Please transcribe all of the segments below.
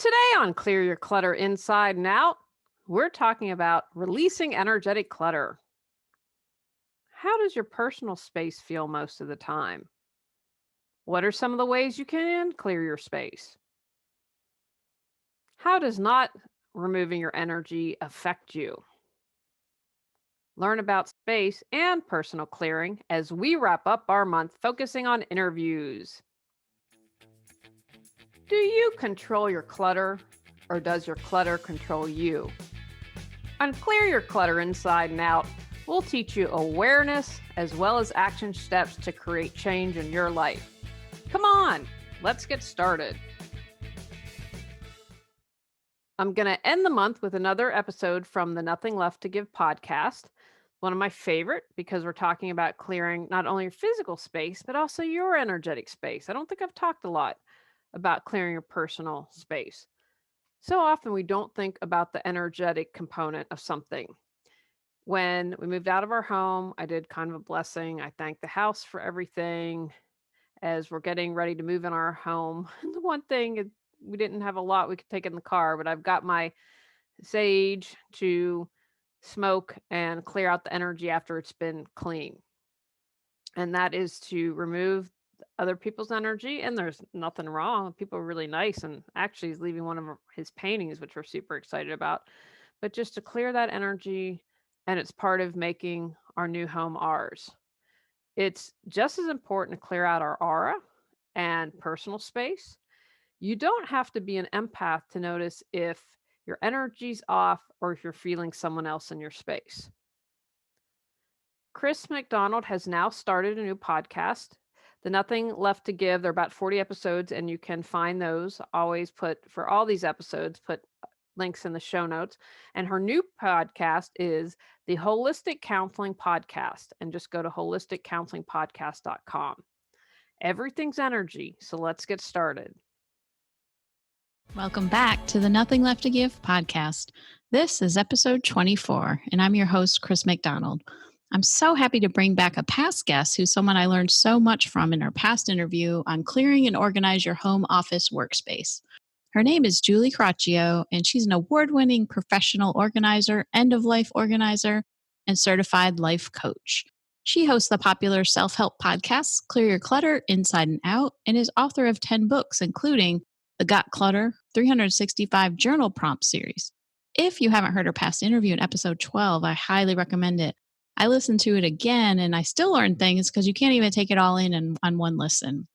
Today on Clear Your Clutter Inside and Out, we're talking about releasing energetic clutter. How does your personal space feel most of the time? What are some of the ways you can clear your space? How does not removing your energy affect you? Learn about space and personal clearing as we wrap up our month focusing on interviews. Do you control your clutter, or does your clutter control you? On Clear Your Clutter Inside and Out, we'll teach you awareness as well as action steps to create change in your life. Come on, let's get started. I'm going to end the month with another episode from the Nothing Left to Give podcast. One of my favorite because we're talking about clearing not only your physical space, but also your energetic space. I don't think I've talked a lot about clearing your personal space. So often we don't think about the energetic component of something. When we moved out of our home, I did kind of a blessing. I thanked the house for everything as we're getting ready to move in our home. The one thing, we didn't have a lot we could take in the car, but I've got my sage to smoke and clear out the energy after it's been clean. And that is to remove other people's energy, and there's nothing wrong. People are really nice, and actually he's leaving one of his paintings, which we're super excited about. But just to clear that energy, and it's part of making our new home ours. It's just as important to clear out our aura and personal space. You don't have to be an empath to notice if your energy's off or if you're feeling someone else in your space. Chris McDonald has now started a new podcast, The Nothing Left to Give. There are about 40 episodes, and you can find those. Always put, for all these episodes, put links in the show notes. And her new podcast is the Holistic Counseling Podcast. And just go to holisticcounselingpodcast.com. Everything's energy, so let's get started. Welcome back to the Nothing Left to Give podcast. This is episode 24, and I'm your host, Chris McDonald. I'm so happy to bring back a past guest who's someone I learned so much from in our past interview on clearing and organize your home office workspace. Her name is Julie Caraccio, and she's an award-winning professional organizer, end-of-life organizer, and certified life coach. She hosts the popular self-help podcast, Clear Your Clutter Inside and Out, and is author of 10 books, including the Got Clutter 365 Journal Prompt series. If you haven't heard her past interview in episode 12, I highly recommend it. I listened to it again, and I still learned things because you can't even take it all in on one listen.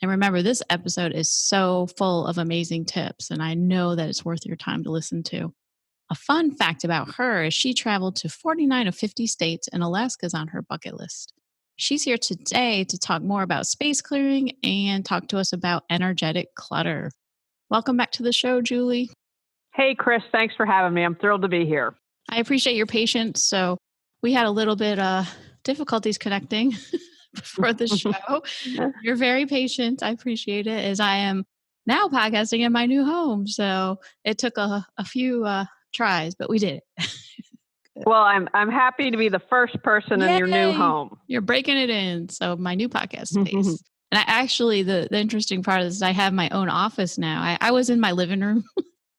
And remember, this episode is so full of amazing tips, and I know that it's worth your time to listen to. A fun fact about her is she traveled to 49 of 50 states, and Alaska's on her bucket list. She's here today to talk more about space clearing and talk to us about energetic clutter. Welcome back to the show, Julie. Hey, Chris, thanks for having me. I'm thrilled to be here. I appreciate your patience. So we had a little bit difficulties connecting before the show. You're very patient. I appreciate it, as I am now podcasting in my new home. So it took a few tries, but we did it. Well, I'm happy to be the first person in your new home. You're breaking it in. So my new podcast space. And I actually, the interesting part is I have my own office now. I was in my living room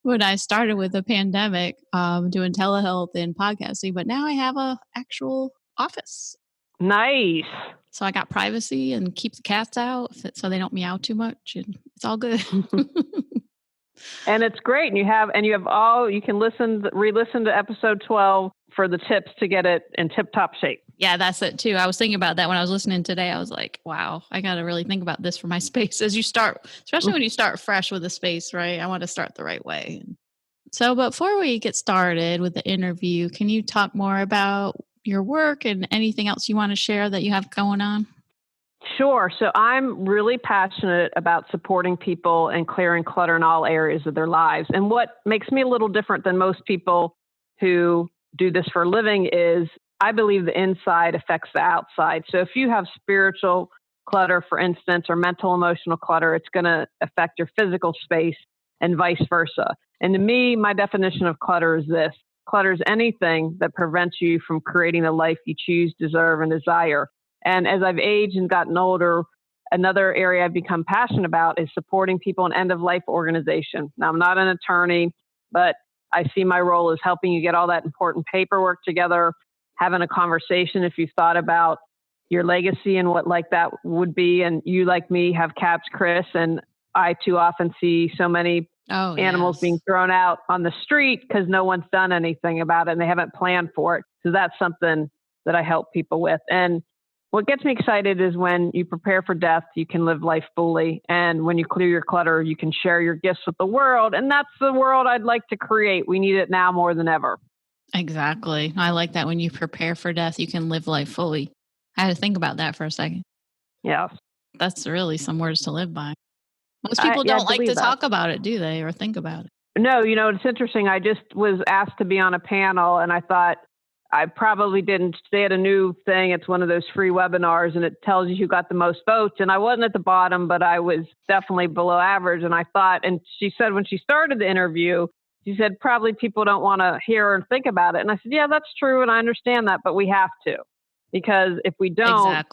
when I started with the pandemic, doing telehealth and podcasting, but now I have a actual office. Nice. So I got privacy and keep the cats out so they don't meow too much, and it's all good. And it's great. And you can re-listen to episode 12 for the tips to get it in tip-top shape. Yeah, that's it too. I was thinking about that when I was listening today. I was like, wow, I got to really think about this for my space as you start, especially when you start fresh with a space, right? I want to start the right way. So before we get started with the interview, can you talk more about your work and anything else you want to share that you have going on? Sure. So I'm really passionate about supporting people and clearing clutter in all areas of their lives. And what makes me a little different than most people who do this for a living is I believe the inside affects the outside. So if you have spiritual clutter, for instance, or mental, emotional clutter, it's going to affect your physical space and vice versa. And to me, my definition of clutter is this. Clutter is anything that prevents you from creating the life you choose, deserve, and desire. And as I've aged and gotten older, another area I've become passionate about is supporting people in end-of-life organization. Now, I'm not an attorney, but I see my role as helping you get all that important paperwork together, having a conversation if you've thought about your legacy and what like that would be. And you, like me, have cats, Chris, and I too often see so many animals being thrown out on the street because no one's done anything about it and they haven't planned for it. So that's something that I help people with. And what gets me excited is when you prepare for death, you can live life fully. And when you clear your clutter, you can share your gifts with the world. And that's the world I'd like to create. We need it now more than ever. Exactly. I like that when you prepare for death, you can live life fully. I had to think about that for a second. Yes. That's really some words to live by. Most people don't like to talk about it, do they? Or think about it? No, it's interesting. I just was asked to be on a panel and I thought I probably didn't. They had a new thing. It's one of those free webinars and it tells you who got the most votes. And I wasn't at the bottom, but I was definitely below average. And I thought, and she said when she started the interview, she said, probably people don't want to hear or think about it. And I said, yeah, that's true. And I understand that, but we have to. Because if we don't,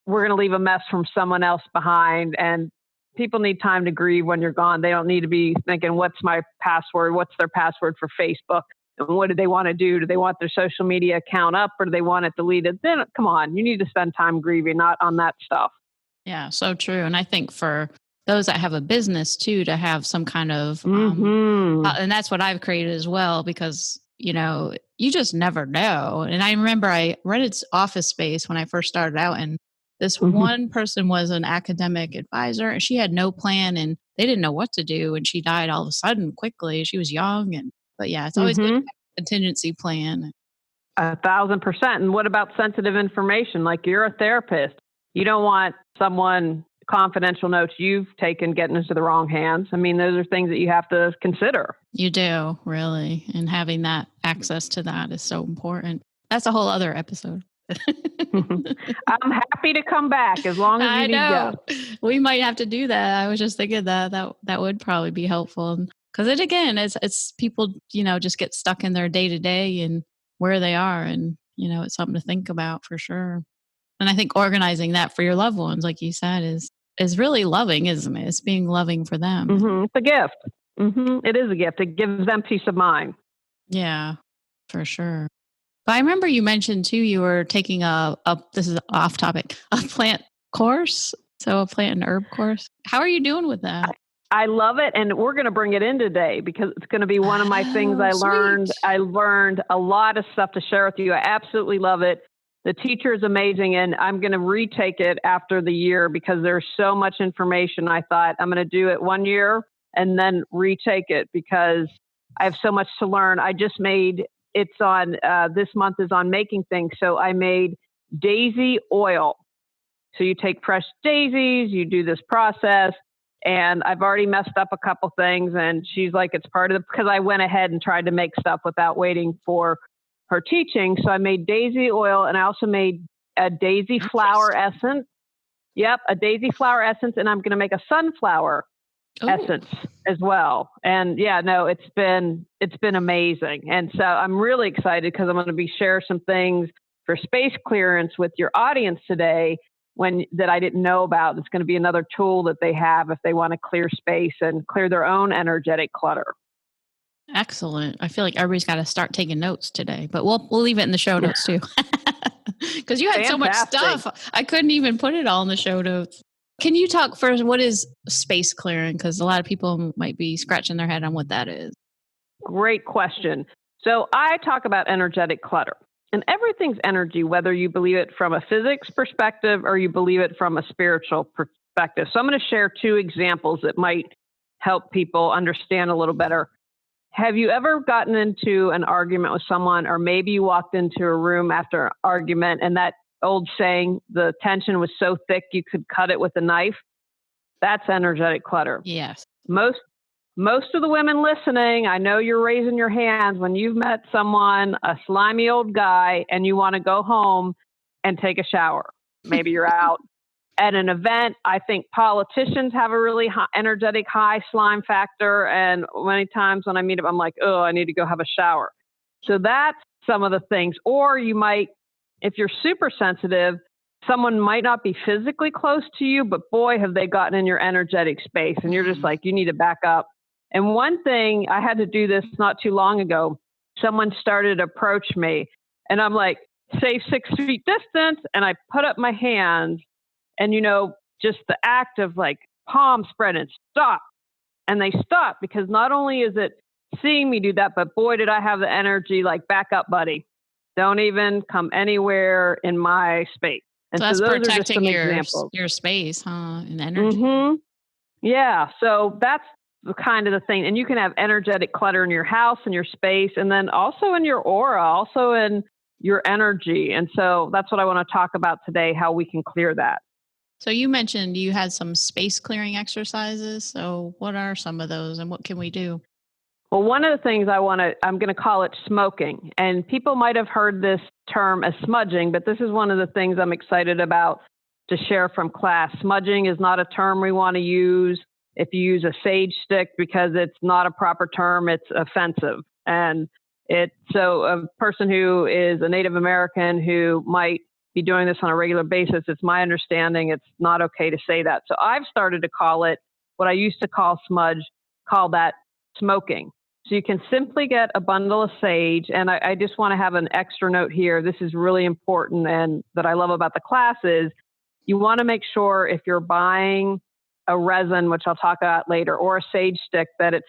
we're going to leave a mess from someone else behind. And people need time to grieve when you're gone. They don't need to be thinking, what's my password? What's their password for Facebook? And what do they want to do? Do they want their social media account up or do they want it deleted? Then come on, you need to spend time grieving, not on that stuff. Yeah, so true. And I think for those that have a business too, to have some kind of, and that's what I've created as well, because you just never know. And I remember I rented office space when I first started out, and this one person was an academic advisor and she had no plan and they didn't know what to do. And she died all of a sudden quickly. She was young. But yeah, it's always good to have a contingency plan. 1,000%. And what about sensitive information? Like you're a therapist. You don't want someone confidential notes you've taken getting into the wrong hands. I mean, those are things that you have to consider. You do, really. And having that access to that is so important. That's a whole other episode. I'm happy to come back as long as you need guests. We might have to do that. I was just thinking that would probably be helpful. Because it's people, just get stuck in their day to day and where they are. And, it's something to think about for sure. And I think organizing that for your loved ones, like you said, is really loving, isn't it? It's being loving for them. It's a gift. It is a gift. It gives them peace of mind. Yeah, for sure. But I remember you mentioned too, you were taking this is off topic, a plant course. So a plant and herb course. How are you doing with that? I love it. And we're going to bring it in today because it's going to be one of my things I learned. I learned a lot of stuff to share with you. I absolutely love it. The teacher is amazing. And I'm going to retake it after the year because there's so much information. I thought I'm going to do it 1 year and then retake it because I have so much to learn. I just made, it's on, this month is on making things. So I made daisy oil. So you take fresh daisies, you do this process. And I've already messed up a couple things. And she's like, it's part of because I went ahead and tried to make stuff without waiting for her teaching. So I made daisy oil and I also made a daisy flower essence. Yep, a daisy flower essence. And I'm going to make a sunflower essence as well. And yeah, no, it's been amazing. And so I'm really excited because I'm going to be share some things for space clearance with your audience today that I didn't know about. It's going to be another tool that they have if they want to clear space and clear their own energetic clutter. Excellent. I feel like everybody's got to start taking notes today, but we'll leave it in the show notes too. Because you had so much stuff. I couldn't even put it all in the show notes. Can you talk first, what is space clearing? Because a lot of people might be scratching their head on what that is. Great question. So I talk about energetic clutter. And everything's energy, whether you believe it from a physics perspective or you believe it from a spiritual perspective. So I'm going to share 2 examples that might help people understand a little better. Have you ever gotten into an argument with someone, or maybe you walked into a room after an argument and that old saying, the tension was so thick you could cut it with a knife? That's energetic clutter. Yes. Most of the women listening, I know you're raising your hands when you've met someone, a slimy old guy, and you want to go home and take a shower. Maybe you're out at an event. I think politicians have a really high, energetic high slime factor. And many times when I meet them, I'm like, oh, I need to go have a shower. So that's some of the things. Or you might, if you're super sensitive, someone might not be physically close to you, but boy, have they gotten in your energetic space. And you're just like, you need to back up. And one thing, I had to do this not too long ago. Someone started to approach me and I'm like, say 6 feet distance. And I put up my hand and, just the act of like palm spread and stop. And they stop because not only is it seeing me do that, but boy, did I have the energy, like, back up, buddy. Don't even come anywhere in my space. And so that's those protecting are just some examples. Your space, huh? And energy. Mm-hmm. Yeah. So that's the kind of the thing. And you can have energetic clutter in your house and your space, and then also in your aura, also in your energy. And so that's what I want to talk about today, how we can clear that. So you mentioned you had some space clearing exercises. So what are some of those and what can we do? Well, one of the things I'm going to call it smoking. And people might have heard this term as smudging, but this is one of the things I'm excited about to share from class. Smudging is not a term we want to use. If you use a sage stick, because it's not a proper term, it's offensive. And so a person who is a Native American who might be doing this on a regular basis, it's my understanding it's not okay to say that. So I've started to call it what I used to call smudge, call that smoking. So you can simply get a bundle of sage. And I just want to have an extra note here. This is really important, and that I love about the class is you want to make sure if you're buying a resin, which I'll talk about later, or a sage stick, that it's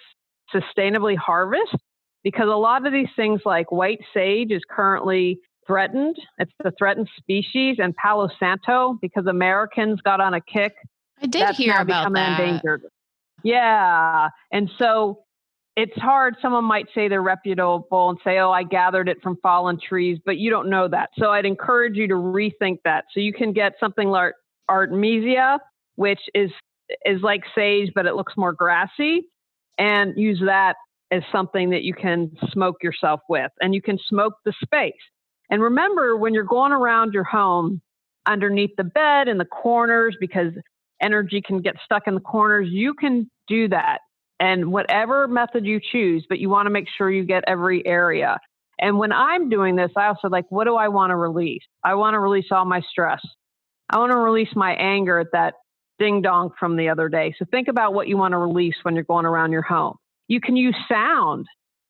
sustainably harvested, because a lot of these things like white sage is currently threatened. It's the threatened species, and Palo Santo, because Americans got on a kick. I did hear about that. Endangered. Yeah. And so it's hard. Someone might say they're reputable and say, oh, I gathered it from fallen trees, but you don't know that. So I'd encourage you to rethink that. So you can get something like Artemisia, which is like sage, but it looks more grassy, and use that as something that you can smoke yourself with, and you can smoke the space. And remember, when you're going around your home, underneath the bed, in the corners, because energy can get stuck in the corners, you can do that. And whatever method you choose, but you want to make sure you get every area. And when I'm doing this, I also like, what do I want to release? I want to release all my stress. I want to release my anger at that ding dong from the other day. So think about what you want to release when you're going around your home. You can use sound.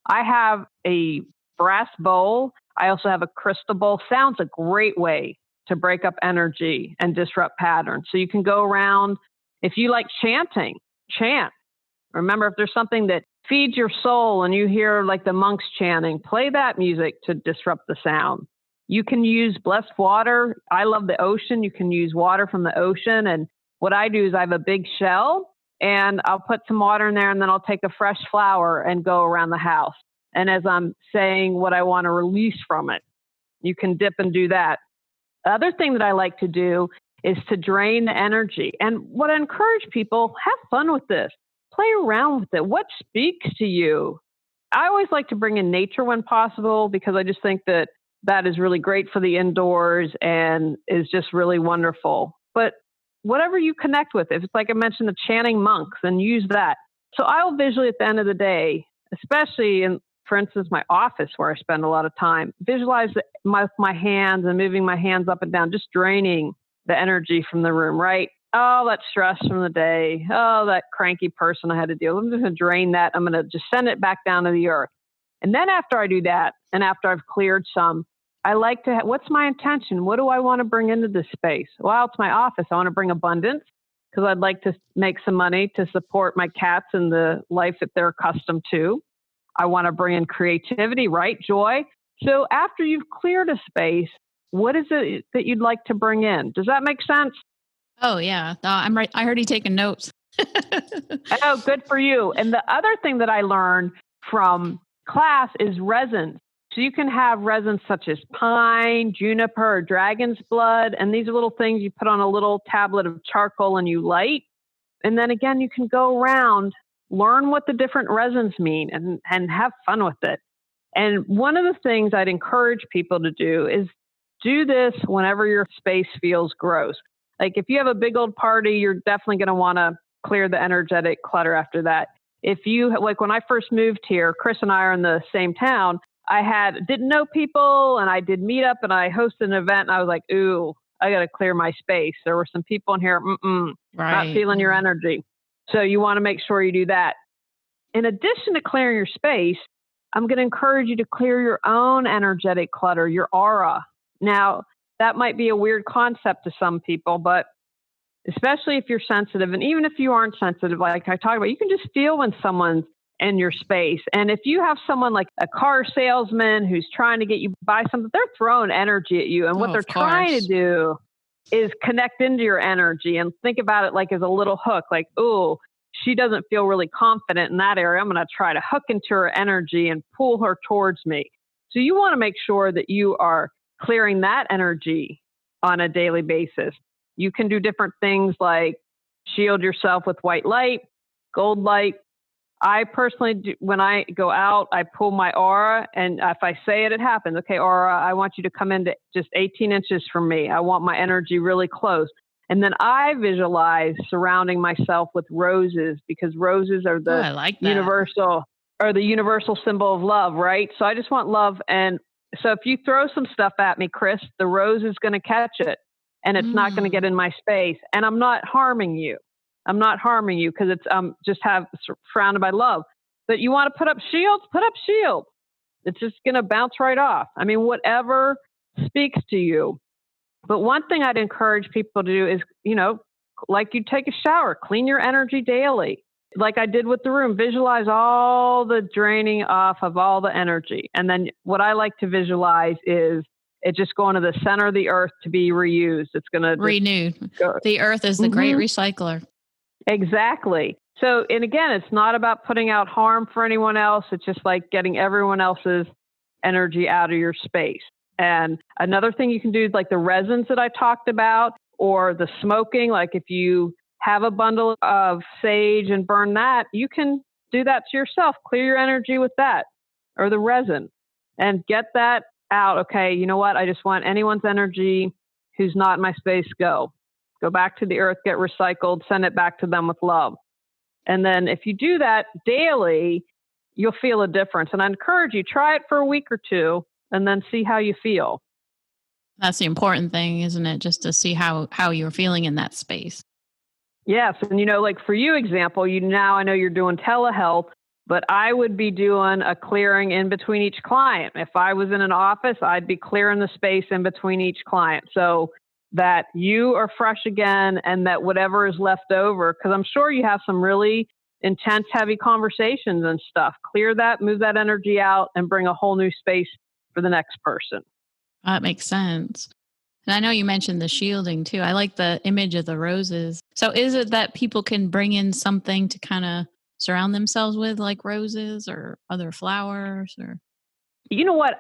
I have a brass bowl. I also have a crystal bowl. Sound's a great way to break up energy and disrupt patterns. So you can go around. If you like chanting, chant. Remember, if there's something that feeds your soul and you hear like the monks chanting, play that music to disrupt the sound. You can use blessed water. I love the ocean. You can use water from the ocean. And what I do is I have a big shell and I'll put some water in there, and then I'll take a fresh flower and go around the house. And as I'm saying what I want to release from it, you can dip and do that. The other thing that I like to do is to drain the energy. And what I encourage people, have fun with this. Play around with it. What speaks to you? I always like to bring in nature when possible, because I just think that that is really great for the indoors and is just really wonderful. But whatever you connect with, if it's like I mentioned, the chanting monks, then use that. So I'll visually at the end of the day, especially in, for instance, my office where I spend a lot of time, visualize my hands and moving my hands up and down, just draining the energy from the room, right? Oh, that stress from the day. Oh, that cranky person I had to deal with. I'm just going to drain that. I'm going to just send it back down to the earth. And then after I do that, and after I've cleared some, I like to, what's my intention? What do I want to bring into this space? Well, it's my office. I want to bring abundance, because I'd like to make some money to support my cats and the life that they're accustomed to. I want to bring in creativity, right? Joy. So after you've cleared a space, what is it that you'd like to bring in? Does that make sense? Oh, yeah. I'm right. I already taken notes. Oh, good for you. And the other thing that I learned from class is resins. So you can have resins such as pine, juniper, or dragon's blood. And these are little things you put on a little tablet of charcoal and you light. And then again, you can go around, learn what the different resins mean, and have fun with it. And one of the things I'd encourage people to do is do this whenever your space feels gross. Like if you have a big old party, you're definitely going to want to clear the energetic clutter after that. If you, like when I first moved here, Chris and I are in the same town. I didn't know people, and I did meet up and I hosted an event, and I was like, ooh, I got to clear my space. There were some people in here, not Right. feeling your energy. So you want to make sure you do that. In addition to clearing your space, I'm going to encourage you to clear your own energetic clutter, your aura. Now, that might be a weird concept to some people, but especially if you're sensitive, and even if you aren't sensitive, like I talked about, you can just feel when someone's in your space. And if you have someone like a car salesman who's trying to get you to buy something, they're throwing energy at you. And what they're trying to do is connect into your energy and think about it like as a little hook, like, oh, she doesn't feel really confident in that area. I'm going to try to hook into her energy and pull her towards me. So you want to make sure that you are clearing that energy on a daily basis. You can do different things like shield yourself with white light, gold light. I personally do, when I go out, I pull my aura, and if I say it, it happens. Okay, aura, I want you to come into just 18 inches from me. I want my energy really close. And then I visualize surrounding myself with roses, because roses are the universal symbol of love, right? So I just want love. And so if you throw some stuff at me, Chris, the rose is going to catch it, and it's not going to get in my space. And I'm not harming you. I'm not harming you because it's surrounded by love. But you want to put up shields? Put up shields. It's just going to bounce right off. I mean, whatever speaks to you. But one thing I'd encourage people to do is, like you take a shower, clean your energy daily. Like I did with the room, visualize all the draining off of all the energy. And then what I like to visualize is it just going to the center of the earth to be reused. It's going to renewed. The earth is the great recycler. Exactly. So, and again, it's not about putting out harm for anyone else. It's just like getting everyone else's energy out of your space. And another thing you can do is like the resins that I talked about, or the smoking. Like if you have a bundle of sage and burn that, you can do that to yourself. Clear your energy with that, or the resin, and get that out. Okay, you know what? I just want anyone's energy who's not in my space, go back to the earth, get recycled, send it back to them with love. And then if you do that daily, you'll feel a difference. And I encourage you, try it for a week or two and then see how you feel. That's the important thing, isn't it? Just to see how you're feeling in that space. Yes. And, like for you, example, now I know you're doing telehealth, but I would be doing a clearing in between each client. If I was in an office, I'd be clearing the space in between each client, so that you are fresh again, and that whatever is left over, because I'm sure you have some really intense, heavy conversations and stuff. Clear that, move that energy out, and bring a whole new space for the next person. That makes sense. And I know you mentioned the shielding too. I like the image of the roses. So is it that people can bring in something to kind of surround themselves with, like roses or other flowers? Or you know what?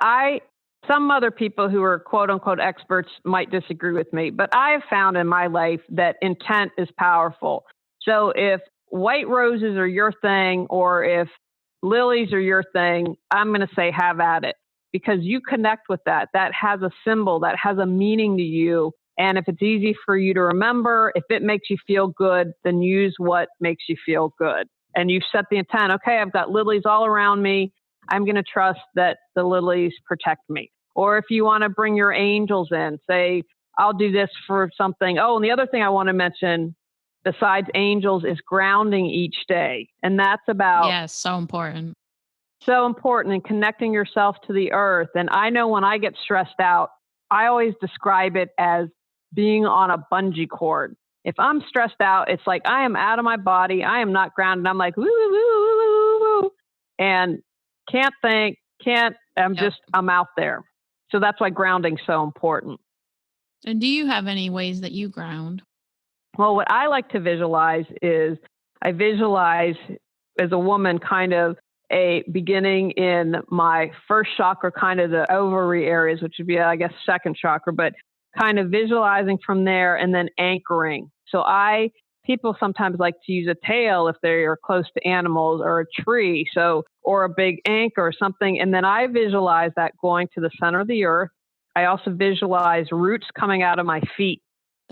Some other people who are quote unquote experts might disagree with me, but I have found in my life that intent is powerful. So if white roses are your thing, or if lilies are your thing, I'm going to say have at it, because you connect with that. That has a symbol, that has a meaning to you. And if it's easy for you to remember, if it makes you feel good, then use what makes you feel good. And you've set the intent. Okay, I've got lilies all around me. I'm going to trust that the lilies protect me. Or if you want to bring your angels in, say, I'll do this for something. Oh, and the other thing I want to mention besides angels is grounding each day. And that's about... Yes, so important. So important, in connecting yourself to the earth. And I know when I get stressed out, I always describe it as being on a bungee cord. If I'm stressed out, it's like I am out of my body. I am not grounded. I'm like, woo, woo, woo, woo, woo, and can't think, I'm out there. So that's why grounding's so important. And do you have any ways that you ground? Well, what I like to visualize is I visualize as a woman kind of a beginning in my first chakra, kind of the ovary areas, which would be, I guess, second chakra, but kind of visualizing from there and then anchoring. So people sometimes like to use a tail if they're close to animals, or a tree, or a big anchor or something. And then I visualize that going to the center of the earth. I also visualize roots coming out of my feet,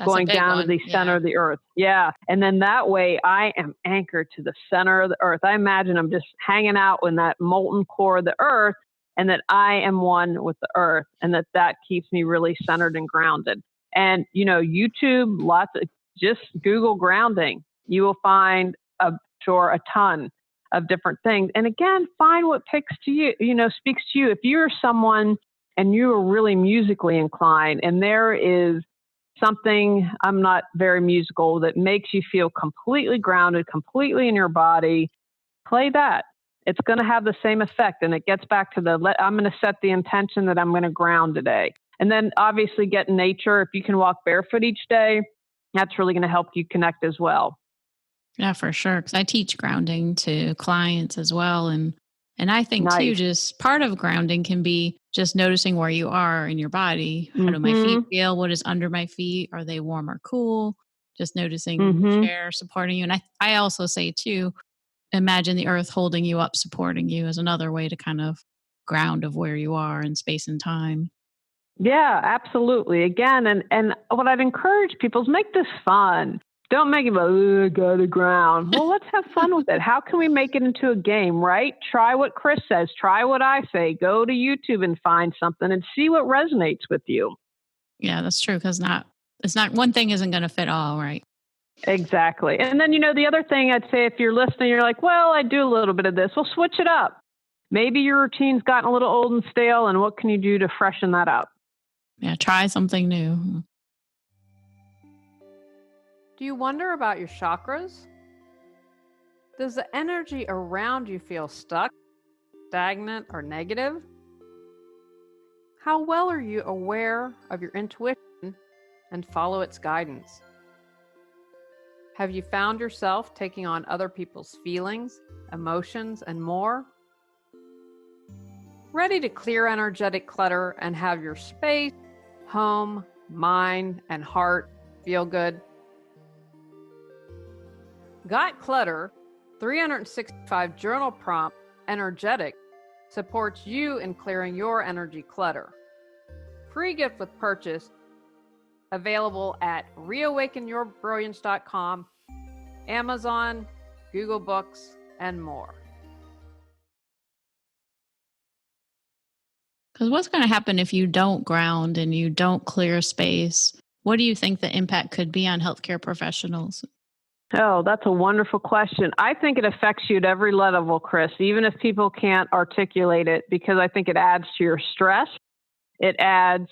going down to the center of the earth. Yeah. And then that way I am anchored to the center of the earth. I imagine I'm just hanging out in that molten core of the earth, and that I am one with the earth, and that keeps me really centered and grounded. And, YouTube, just Google grounding. You will find, sure, a ton of different things. And again, find what speaks to you. If you're someone and you are really musically inclined and there is something, I'm not very musical, that makes you feel completely grounded, completely in your body, play that. It's going to have the same effect. And it gets back to I'm going to set the intention that I'm going to ground today. And then obviously get in nature. If you can walk barefoot each day, that's really going to help you connect as well. Yeah, for sure. Because I teach grounding to clients as well. And I think too, just part of grounding can be just noticing where you are in your body. How do my feet feel? What is under my feet? Are they warm or cool? Just noticing the chair supporting you. And I also say too, imagine the earth holding you up, supporting you, is another way to kind of ground of where you are in space and time. Yeah, absolutely. Again, and what I'd encourage people is make this fun. Don't make it about, I gotta ground. Well, let's have fun with it. How can we make it into a game, right? Try what Chris says. Try what I say. Go to YouTube and find something and see what resonates with you. Yeah, that's true. Because it's not one thing isn't going to fit all, right? Exactly. And then, the other thing I'd say, if you're listening, you're like, well, I do a little bit of this. Well, switch it up. Maybe your routine's gotten a little old and stale, and what can you do to freshen that up? Yeah, try something new. Do you wonder about your chakras? Does the energy around you feel stuck, stagnant, or negative? How well are you aware of your intuition and follow its guidance? Have you found yourself taking on other people's feelings, emotions, and more? Ready to clear energetic clutter and have your space, home, mind, and heart feel good? Got Clutter 365 Journal Prompt Energetic supports you in clearing your energy clutter. Free gift with purchase, available at reawakenyourbrilliance.com, Amazon, Google Books, and more. Because what's going to happen if you don't ground and you don't clear space? What do you think the impact could be on healthcare professionals? Oh, that's a wonderful question. I think it affects you at every level, Chris, even if people can't articulate it, because I think it adds to your stress. It's kind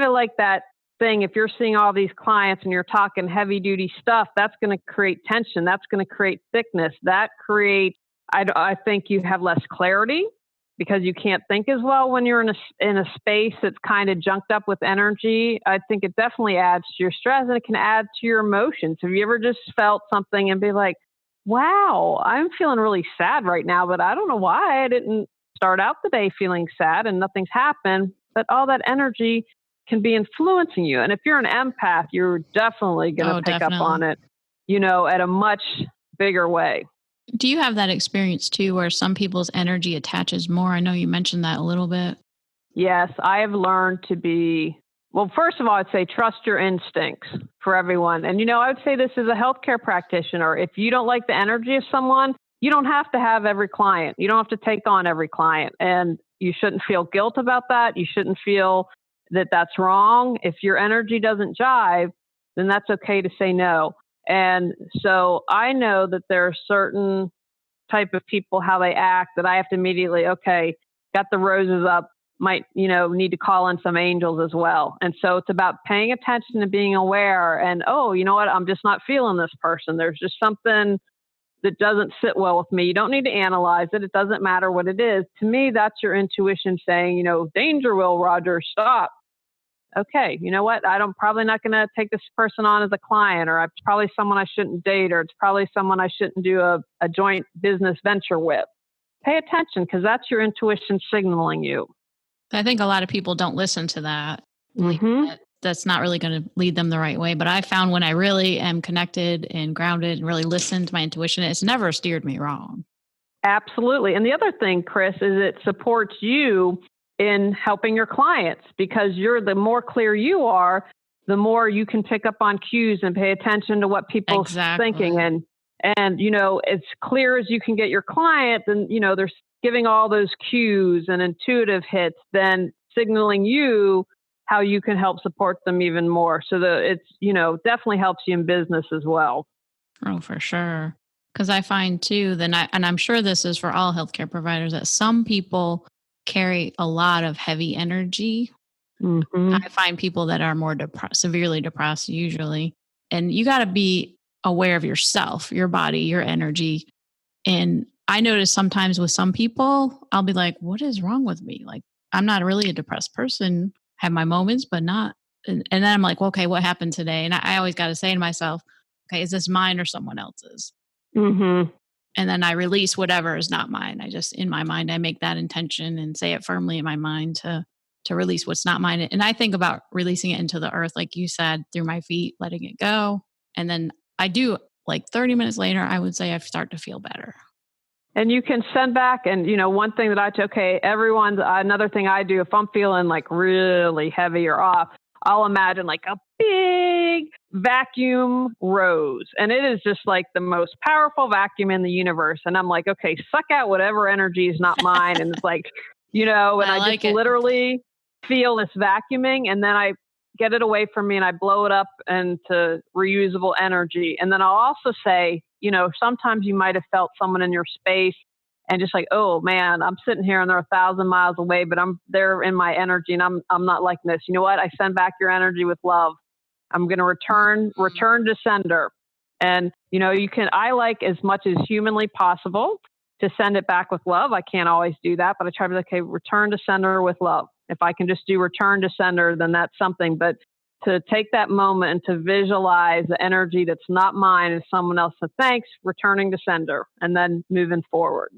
of like that thing. If you're seeing all these clients and you're talking heavy duty stuff, that's going to create tension. That's going to create thickness. I think you have less clarity because you can't think as well when you're in a space that's kind of junked up with energy. I think it definitely adds to your stress, and it can add to your emotions. Have you ever just felt something and be like, wow, I'm feeling really sad right now, but I don't know why. I didn't start out the day feeling sad and nothing's happened, but all that energy can be influencing you. And if you're an empath, you're definitely going to pick up on it, at a much bigger way. Do you have that experience too, where some people's energy attaches more? I know you mentioned that a little bit. Yes, I have learned first of all, I'd say trust your instincts for everyone. And, I would say this as a healthcare practitioner. If you don't like the energy of someone, you don't have to have every client. You don't have to take on every client. And you shouldn't feel guilt about that. You shouldn't feel that that's wrong. If your energy doesn't jive, then that's okay to say no. And so I know that there are certain type of people, how they act, that I have to immediately, okay, got the roses up, might, need to call in some angels as well. And so it's about paying attention and being aware and, oh, you know what, I'm just not feeling this person. There's just something that doesn't sit well with me. You don't need to analyze it. It doesn't matter what it is. To me, that's your intuition saying, danger, Will Rogers, stop. Okay, you know what? I'm probably not going to take this person on as a client, or it's probably someone I shouldn't date, or it's probably someone I shouldn't do a joint business venture with. Pay attention, because that's your intuition signaling you. I think a lot of people don't listen to that. That's not really going to lead them the right way. But I found when I really am connected and grounded and really listen to my intuition, it's never steered me wrong. Absolutely. And the other thing, Chris, is it supports you in helping your clients, because the more clear you are, the more you can pick up on cues and pay attention to what people are thinking. And as clear as you can get your client, then, they're giving all those cues and intuitive hits, then signaling you how you can help support them even more. So that it's, definitely helps you in business as well. Oh, for sure. Because I find too, and I'm sure this is for all healthcare providers, that some people carry a lot of heavy energy. Mm-hmm. I find people that are more severely depressed usually. And you got to be aware of yourself, your body, your energy. And I notice sometimes with some people, I'll be like, what is wrong with me? Like, I'm not really a depressed person, have my moments, but not. And then I'm like, well, okay, what happened today? And I always got to say to myself, okay, is this mine or someone else's? Mm-hmm. And then I release whatever is not mine. I just, in my mind, I make that intention and say it firmly in my mind to release what's not mine. And I think about releasing it into the earth, like you said, through my feet, letting it go. And then I do, like 30 minutes later, I would say I start to feel better. And you can send back, and one thing that another thing I do, if I'm feeling like really heavy or off, I'll imagine like a big vacuum rose. And it is just like the most powerful vacuum in the universe. And I'm like, okay, suck out whatever energy is not mine. And it's like, and I just literally feel this vacuuming, and then I get it away from me and I blow it up into reusable energy. And then I'll also say, sometimes you might have felt someone in your space and just like, oh man, I'm sitting here and they're 1,000 miles away, but they're in my energy and I'm not liking this. You know what? I send back your energy with love. I'm going to return to sender. And, I like as much as humanly possible to send it back with love. I can't always do that, but I try to be like, okay, return to sender with love. If I can just do return to sender, then that's something. But to take that moment and to visualize the energy that's not mine and someone else, so thanks, returning to sender, and then moving forward.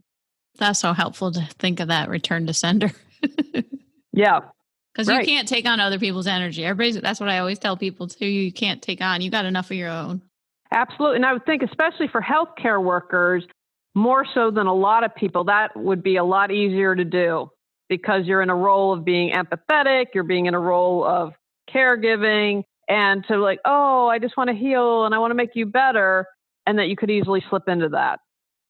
That's so helpful to think of that, return to sender. Yeah. Because you can't take on other people's energy. That's what I always tell people too. You can't take on, you got enough of your own. Absolutely. And I would think, especially for healthcare workers, more so than a lot of people, that would be a lot easier to do because you're in a role of being empathetic, you're being in a role of caregiving, and to like, oh, I just want to heal and I want to make you better, and that you could easily slip into that.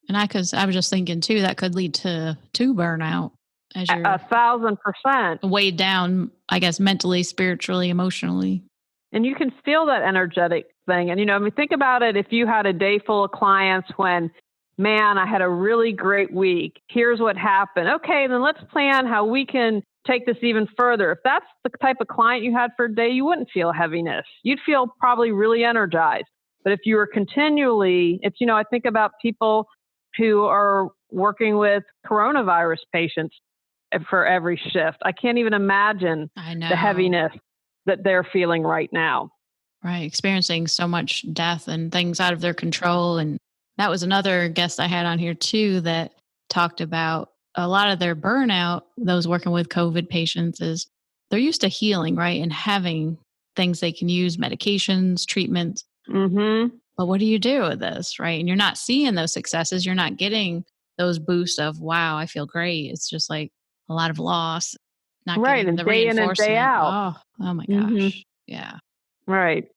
And I was just thinking too, that could lead to burnout as you're 1,000% weighed down, I guess, mentally, spiritually, emotionally. And you can feel that energetic thing. And, think about it. If you had a day full of clients when, man, I had a really great week. Here's what happened. Okay, then let's plan how we can take this even further. If that's the type of client you had for a day, you wouldn't feel heaviness. You'd feel probably really energized. But if you were continually, I think about people who are working with coronavirus patients for every shift. I can't even imagine the heaviness that they're feeling right now. Right. Experiencing so much death and things out of their control. And that was another guest I had on here too, that talked about a lot of their burnout, those working with COVID patients, is they're used to healing, right? And having things they can use, medications, treatments. Mm-hmm. But what do you do with this, right? And you're not seeing those successes. You're not getting those boosts of, wow, I feel great. It's just like a lot of loss. Not right. And the day in and day out. Oh my gosh. Mm-hmm. Yeah. Right.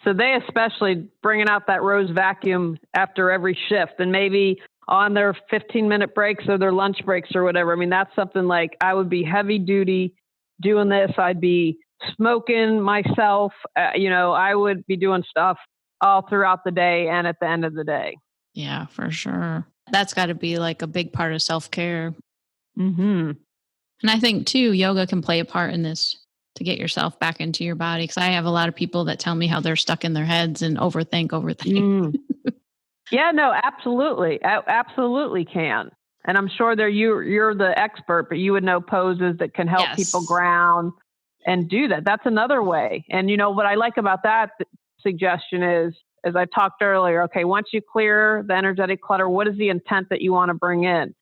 So they especially bringing out that rose vacuum after every shift, and maybe on their 15-minute breaks or their lunch breaks or whatever. I mean, that's something like I would be heavy duty doing this. I'd be smoking myself. I would be doing stuff all throughout the day and at the end of the day. Yeah, for sure. That's got to be like a big part of self-care. Mm-hmm. And I think too, yoga can play a part in this to get yourself back into your body. Because I have a lot of people that tell me how they're stuck in their heads and overthink. Yeah, no, absolutely. Absolutely can. And I'm sure you're the expert, but you would know poses that can help people ground and do that. That's another way. And what I like about that suggestion is, as I talked earlier, okay, once you clear the energetic clutter, what is the intent that you want to bring in?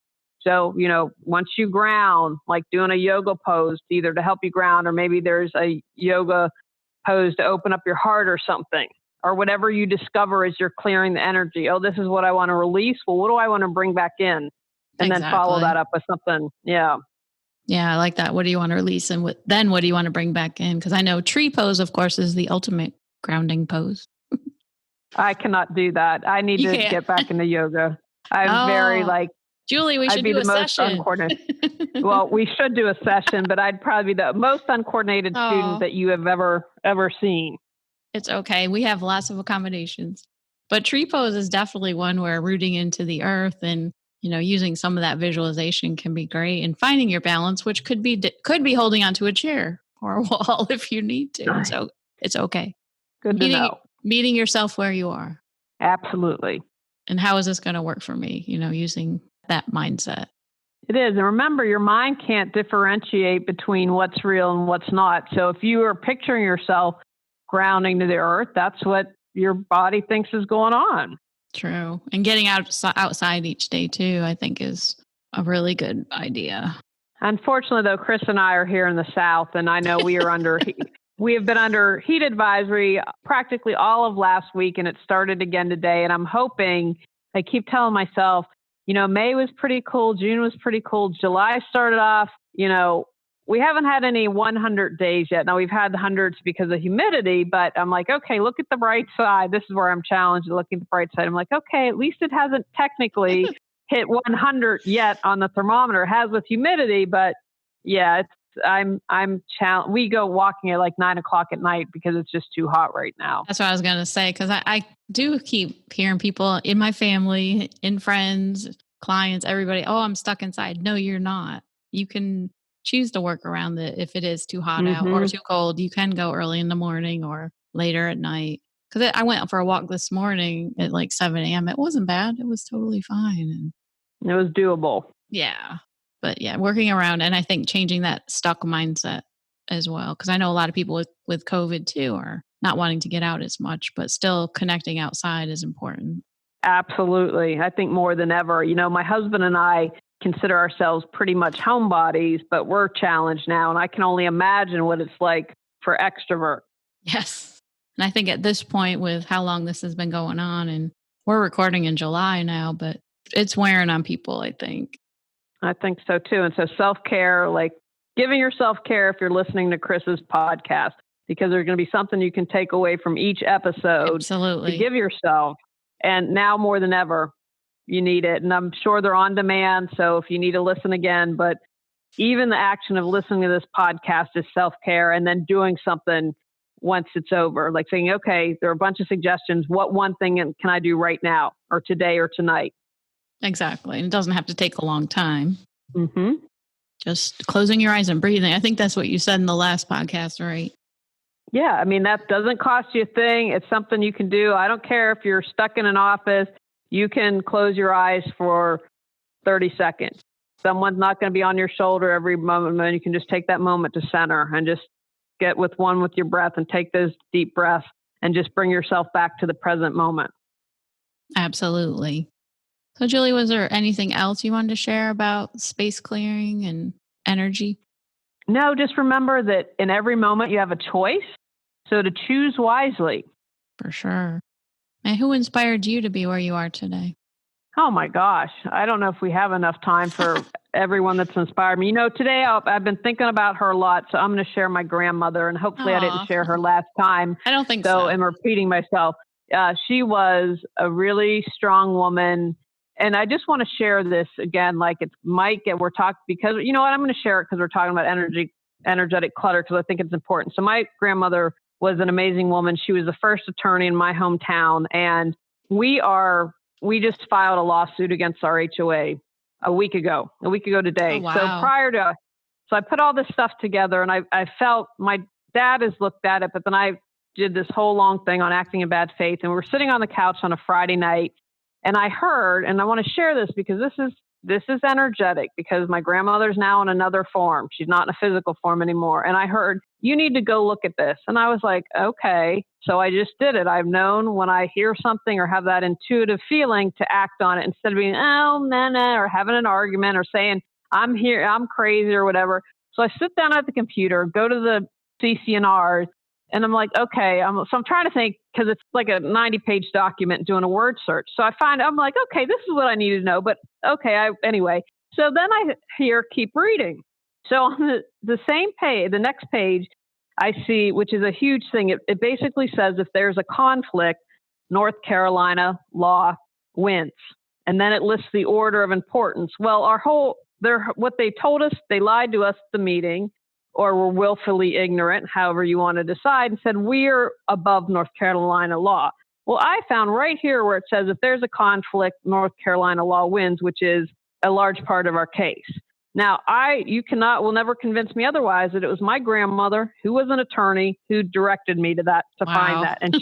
So, once you ground, like doing a yoga pose, either to help you ground, or maybe there's a yoga pose to open up your heart or something, or whatever you discover as you're clearing the energy. Oh, this is what I want to release. Well, what do I want to bring back in? And then follow that up with something. Yeah. Yeah, I like that. What do you want to release? And what do you want to bring back in? Because I know tree pose, of course, is the ultimate grounding pose. I cannot do that. I need to get back into yoga. I'm very Julie, we should be do the a most session. uncoordinated. Well, we should do a session, but I'd probably be the most uncoordinated student that you have ever seen. It's okay. We have lots of accommodations. But tree pose is definitely one where rooting into the earth and, using some of that visualization can be great, and finding your balance, which could be holding onto a chair or a wall if you need to. So it's okay. Good to know. Meeting yourself where you are. Absolutely. And how is this going to work for me? Using that mindset. It is. And remember, your mind can't differentiate between what's real and what's not. So if you are picturing yourself grounding to the earth, that's what your body thinks is going on. True. And getting outside each day too, I think is a really good idea. Unfortunately, though, Chris and I are here in the South, and I know we are we have been under heat advisory practically all of last week, and it started again today. And I'm hoping, I keep telling myself, May was pretty cool. June was pretty cool. July started off, we haven't had any 100 days yet. Now we've had the hundreds because of humidity, but I'm like, okay, look at the bright side. This is where I'm challenged, looking at the bright side. I'm like, okay, at least it hasn't technically hit 100 yet on the thermometer. It has with humidity, but yeah, I'm challenged. We go walking at like 9:00 at night because it's just too hot right now. That's what I was going to say. Cause I do keep hearing people in my family, in friends, clients, everybody, oh, I'm stuck inside. No, you're not. You can choose to work around it. If it is too hot out or too cold, you can go early in the morning or later at night. Cause I went for a walk this morning at like 7 a.m. It wasn't bad. It was totally fine. And it was doable. Yeah. But yeah, working around, and I think changing that stuck mindset as well. Cause I know a lot of people with COVID too are not wanting to get out as much, but still connecting outside is important. Absolutely. I think more than ever, my husband and I consider ourselves pretty much homebodies, but we're challenged now. And I can only imagine what it's like for extrovert. Yes. And I think at this point, with how long this has been going on, and we're recording in July now, but it's wearing on people, I think. I think so too. And so self-care, like giving yourself care if you're listening to Chris's podcast, because there's going to be something you can take away from each episode. Absolutely. To give yourself. And now more than ever, you need it. And I'm sure they're on demand. So if you need to listen again, but even the action of listening to this podcast is self-care, and then doing something once it's over, like saying, okay, there are a bunch of suggestions. What one thing can I do right now or today or tonight? Exactly. And it doesn't have to take a long time. Mm-hmm. Just closing your eyes and breathing. I think that's what you said in the last podcast, right? Yeah. I mean, that doesn't cost you a thing. It's something you can do. I don't care if you're stuck in an office. You can close your eyes for 30 seconds. Someone's not going to be on your shoulder every moment. You can just take that moment to center and just get with your breath and take those deep breaths and just bring yourself back to the present moment. Absolutely. So, Julie, was there anything else you wanted to share about space clearing and energy? No, just remember that in every moment you have a choice. So to choose wisely. For sure. And who inspired you to be where you are today? Oh my gosh. I don't know if we have enough time for everyone that's inspired me. Today I've been thinking about her a lot. So I'm going to share my grandmother, and hopefully I didn't share her last time. I don't think so. I'm repeating myself. She was a really strong woman. And I just want to share this again, like it's Mike, and we're talking because, you know what, I'm going to share it because we're talking about energetic clutter, because I think it's important. So my grandmother was an amazing woman. She was the first attorney in my hometown. And we just filed a lawsuit against our HOA a week ago today. Oh, wow. So I put all this stuff together, and I felt my dad has looked at it, but then I did this whole long thing on acting in bad faith. And we're sitting on the couch on a Friday night, and I heard, and I want to share this because this is energetic, because my grandmother's now in another form. She's not in a physical form anymore. And I heard, you need to go look at this. And I was like, okay. So I just did it. I've known when I hear something or have that intuitive feeling to act on it instead of being, oh, nah, or having an argument or saying, I'm here, I'm crazy or whatever. So I sit down at the computer, go to the CC&Rs, and I'm like, okay. I'm trying to think, because it's like a 90-page document doing a word search. So I'm like, okay, this is what I need to know. But okay, anyway. So then I keep reading. So on the same page, the next page, I see, which is a huge thing. It basically says if there's a conflict, North Carolina law wins. And then it lists the order of importance. Well, what they told us, they lied to us at the meeting, or were willfully ignorant, however you want to decide, and said, we're above North Carolina law. Well, I found right here where it says if there's a conflict, North Carolina law wins, which is a large part of our case. Now, will never convince me otherwise that it was my grandmother, who was an attorney, who directed me to find that. And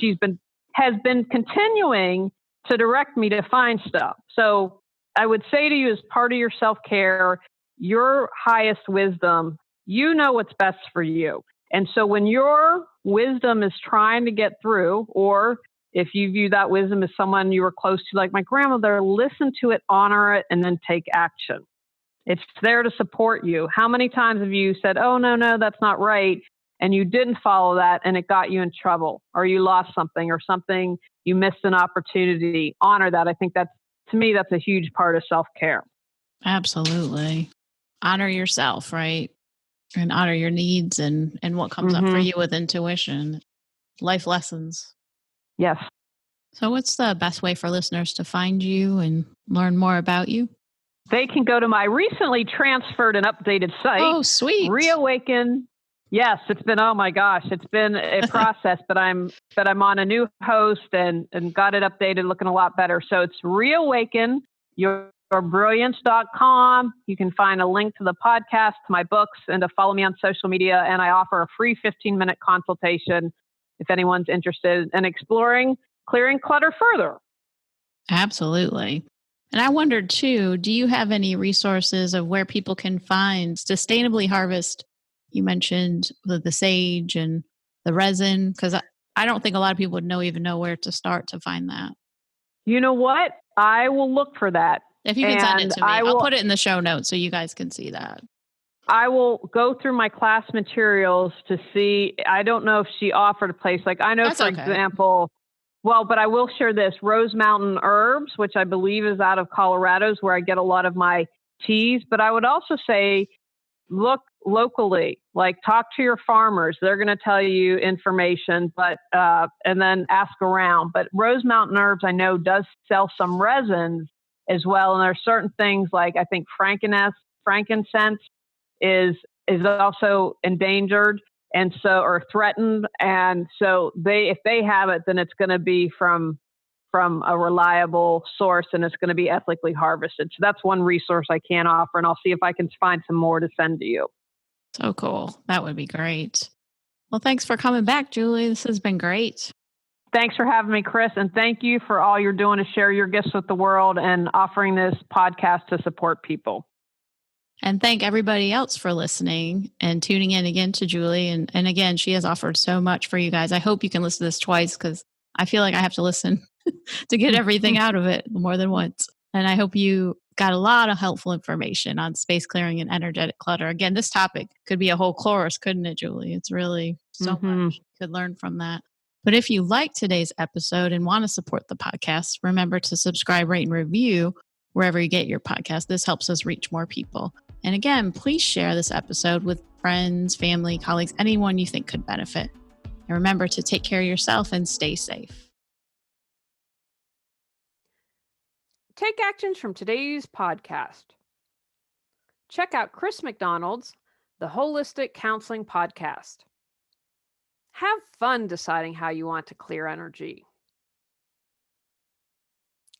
has been continuing to direct me to find stuff. So I would say to you, as part of your self-care, your highest wisdom, you know what's best for you. And so when your wisdom is trying to get through, or if you view that wisdom as someone you were close to, like my grandmother, listen to it, honor it, and then take action. It's there to support you. How many times have you said, oh, no, that's not right, and you didn't follow that, and it got you in trouble, or you lost something, or something, you missed an opportunity? Honor that. I think to me, that's a huge part of self-care. Absolutely. Honor yourself, right? And honor your needs and what comes up for you with intuition, life lessons. Yes. So what's the best way for listeners to find you and learn more about you? They can go to my recently transferred and updated site. Oh, sweet. Reawaken. Yes, it's been a process, but I'm on a new host and got it updated, looking a lot better. So it's reawakenyourbrilliance.com. You can find a link to the podcast, to my books, and to follow me on social media. And I offer a free 15-minute consultation if anyone's interested in exploring clearing clutter further. Absolutely. And I wondered too, do you have any resources of where people can find sustainably harvest? You mentioned the sage and the resin, because I don't think a lot of people would even know where to start to find that. You know what? I will look for that. If you can send it to me, I'll put it in the show notes so you guys can see that. I will go through my class materials to see. I don't know if she offered a place. Like I know, That's for okay. example, but I will share this. Rose Mountain Herbs, which I believe is out of Colorado, is where I get a lot of my teas. But I would also say, look locally, like talk to your farmers. They're going to tell you information, but and then ask around. But Rose Mountain Herbs, I know, does sell some resins as well. And there are certain things like, I think frankincense is also endangered or threatened. And so if they have it, then it's going to be from a reliable source, and it's going to be ethically harvested. So that's one resource I can offer, and I'll see if I can find some more to send to you. So cool. That would be great. Well, thanks for coming back, Julie. This has been great. Thanks for having me, Chris. And thank you for all you're doing to share your gifts with the world and offering this podcast to support people. And thank everybody else for listening and tuning in again to Julie. And again, she has offered so much for you guys. I hope you can listen to this twice, because I feel like I have to listen to get everything out of it more than once. And I hope you got a lot of helpful information on space clearing and energetic clutter. Again, this topic could be a whole course, couldn't it, Julie? It's really so much you could learn from that. But if you like today's episode and want to support the podcast, remember to subscribe, rate, and review wherever you get your podcast. This helps us reach more people. And again, please share this episode with friends, family, colleagues, anyone you think could benefit. And remember to take care of yourself and stay safe. Take actions from today's podcast. Check out Chris McDonald's The Holistic Counseling Podcast. Have fun deciding how you want to clear energy.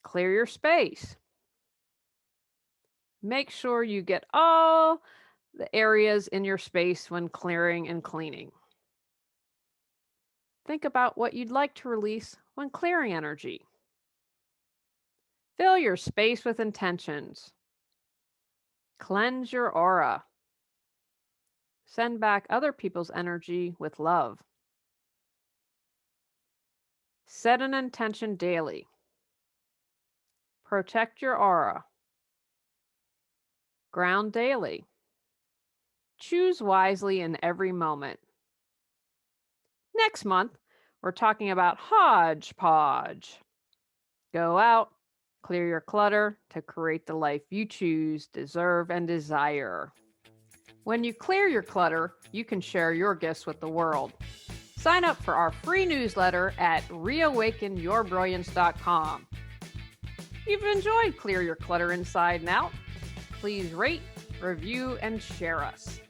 Clear your space. Make sure you get all the areas in your space when clearing and cleaning. Think about what you'd like to release when clearing energy. Fill your space with intentions. Cleanse your aura. Send back other people's energy with love. Set an intention daily. Protect your aura. Ground daily. Choose wisely in every moment. Next month, we're talking about hodgepodge. Go out, clear your clutter to create the life you choose, deserve, and desire. When you clear your clutter, you can share your gifts with the world. Sign up for our free newsletter at reawakenyourbrilliance.com. you've enjoyed Clear Your Clutter Inside and Out, please rate, review, and share us.